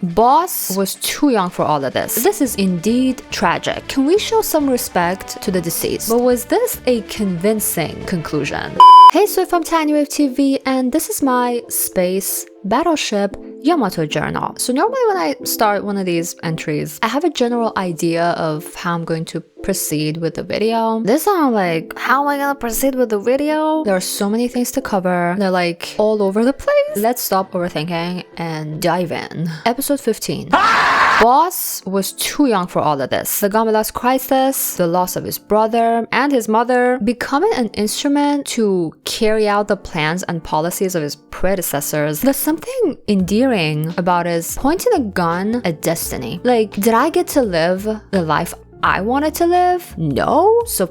Boss was too young for all of this. This is indeed tragic. Can we show some respect to the deceased? But was this a convincing conclusion? Hey, so from TinyWave TV, and this is my Space Battleship Yamato Journal. So normally when I start one of these entries, I have a general idea of how I'm going to proceed with the video. This time I'm like, how am I gonna proceed with the video? There are so many things to cover. They're like all over the place. Let's stop overthinking and dive in. Episode 15. Boss was too young for all of this. The Gamilas crisis, the loss of his brother and his mother, becoming an instrument to carry out the plans and policies of his predecessors. There's something endearing about his pointing a gun at destiny. Like, did I get to live the life I wanted to live? No? So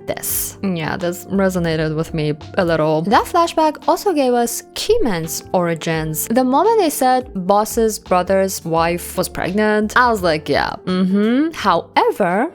this. Yeah, this resonated with me a little. That flashback also gave us Keyman's origins. The moment they said Boss's brother's wife was pregnant, I was like, yeah, However,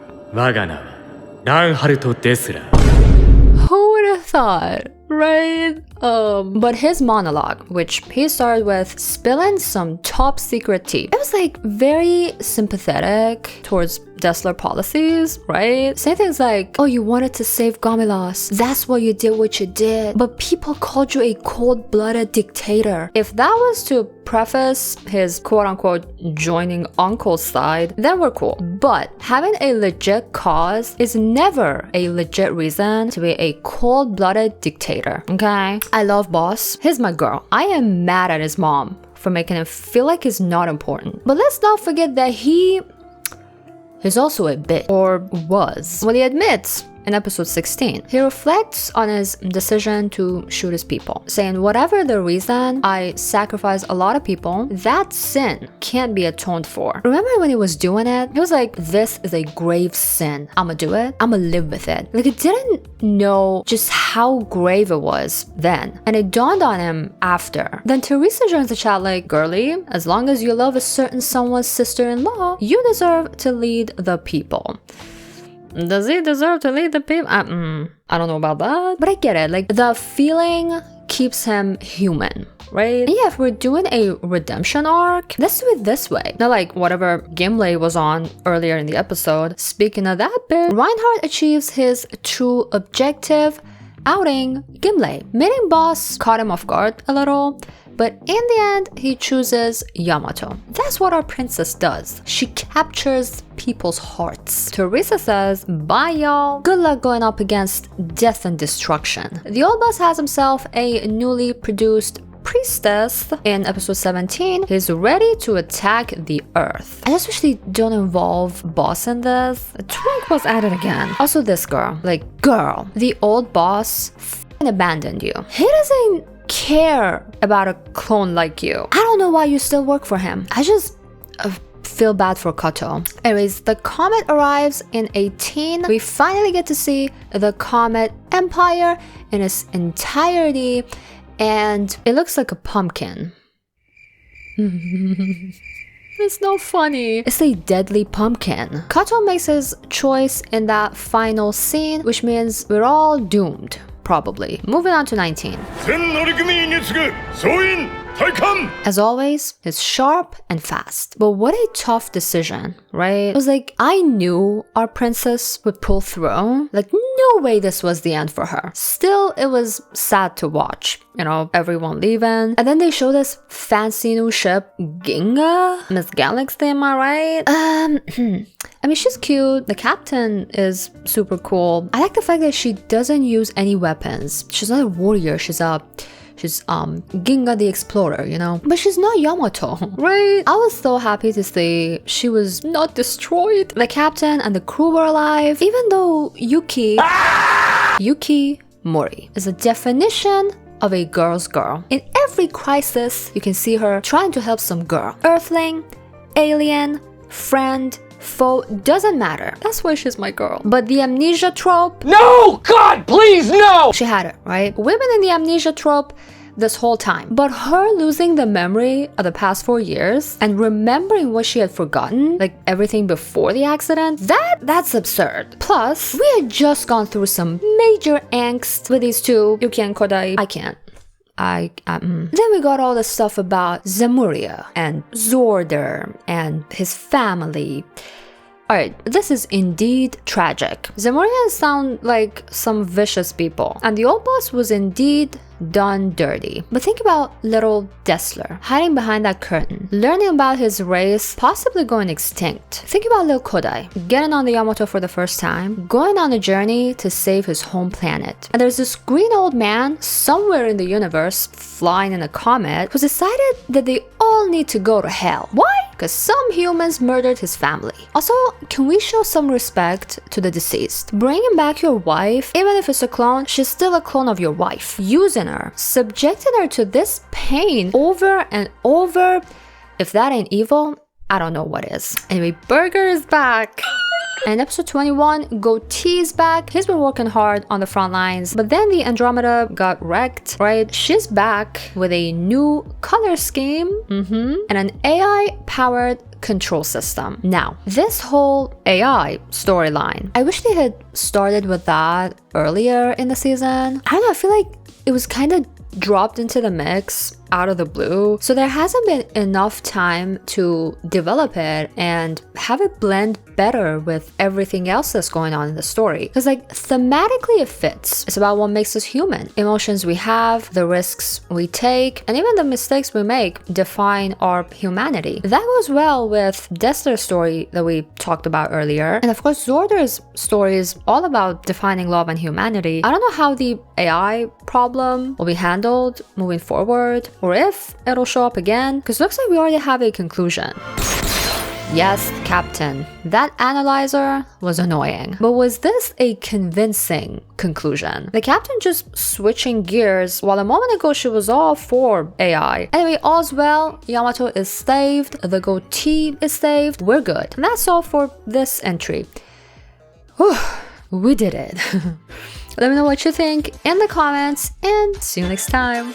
who would have thought? Right? But his monologue, which he started with spilling some top secret tea. It was like very sympathetic towards Desler policies, right? Saying things like, oh, you wanted to save Gamilas. That's why you did what you did. But people called you a cold-blooded dictator. If that was to preface his quote-unquote joining uncle's side, then we're cool. But having a legit cause is never a legit reason to be a cold-blooded dictator, okay? I love Boss. He's my girl. I am mad at his mom for making him feel like he's not important. But let's not forget that he's also a bitch, or was. When he admits in episode 16, he reflects on his decision to shoot his people, saying, whatever the reason, I sacrificed a lot of people, that sin can't be atoned for. Remember when he was doing it? He was like, this is a grave sin. I'ma do it. I'ma live with it. Like, he didn't know just how grave it was then. And it dawned on him after. Then Teresa joins the chat like, girly, as long as you love a certain someone's sister-in-law, you deserve to lead the people. Does he deserve to lead the people? I don't know about that. But I get it. Like, the feeling keeps him human, right? And yeah, if we're doing a redemption arc, let's do it this way. Not like whatever Gimli was on earlier in the episode. Speaking of that bit, Reinhardt achieves his true objective, outing Gimli. Meeting Boss caught him off guard a little. But in the end, he chooses Yamato. That's what our princess does. She captures people's hearts. Teresa says, bye y'all. Good luck going up against death and destruction. The old boss has himself a newly produced priestess. In episode 17, he's ready to attack the earth. I just wish they don't involve boss in this. Twink was at it again. Also this girl. Like, girl, the old boss abandoned you. He doesn't care about a clone like you. I don't know why you still work for him. I just feel bad for Kato. Anyways, the comet arrives in 18. We finally get to see the comet empire in its entirety, and it looks like a pumpkin. It's not funny. It's a deadly pumpkin. Kato makes his choice in that final scene, which means we're all doomed. Probably. Moving on to 19. As always, it's sharp and fast. But what a tough decision, right? It was like, I knew our princess would pull through. Like, no way this was the end for her. Still, it was sad to watch. You know, everyone leaving. And then they show this fancy new ship, Ginga? Miss Galaxy, am I right? I mean, she's cute. The captain is super cool. I like the fact that she doesn't use any weapons. She's not a warrior. She's Ginga the Explorer, you know? But she's not Yamato, right? I was so happy to see she was not destroyed. The captain and the crew were alive, even though Yuki Mori is a definition of a girl's girl. In every crisis, you can see her trying to help some girl. Earthling, alien, friend, foe, doesn't matter. That's why she's my girl. But the amnesia trope... No! God, please, no! She had it, right? Women in the amnesia trope this whole time. But her losing the memory of the past 4 years and remembering what she had forgotten, like everything before the accident, that's absurd. Plus, we had just gone through some major angst with these two, Yuki and Kodai. Then we got all the stuff about Zemuria and Zorder and his family. Alright, this is indeed tragic. Zemurians sound like some vicious people, and the old boss was indeed done dirty. But think about little Desler, hiding behind that curtain, learning about his race possibly going extinct. Think about little Kodai, getting on the Yamato for the first time, going on a journey to save his home planet. And there's this green old man somewhere in the universe, flying in a comet, who's decided that they all need to go to hell. Why? Because some humans murdered his family. Also, can we show some respect to the deceased? Bringing back your wife, even if it's a clone, she's still a clone of your wife. Using her, subjecting her to this pain over and over. If that ain't evil, I don't know what is. Anyway, Burger is back. In episode 21, Goatee's back. He's been working hard on the front lines, but then the Andromeda got wrecked, right? She's back with a new color scheme, and an AI-powered control system. Now, this whole AI storyline, I wish they had started with that earlier in the season. I don't know, I feel like it was kind of dropped into the mix out of the blue, so there hasn't been enough time to develop it and have it blend better with everything else that's going on in the story. Because like thematically it fits. It's about what makes us human. Emotions we have, the risks we take, and even the mistakes we make define our humanity. That goes well with Desler's story that we talked about earlier. And of course Zorder's story is all about defining love and humanity. I don't know how the AI problem will be handled moving forward, or if it'll show up again, because it looks like we already have a conclusion. Yes, Captain, that analyzer was annoying. But was this a convincing conclusion? The Captain just switching gears while a moment ago she was all for AI. Anyway, all's well, Yamato is saved, the goatee is saved, we're good. And that's all for this entry. Whew, we did it. Let me know what you think in the comments, and see you next time.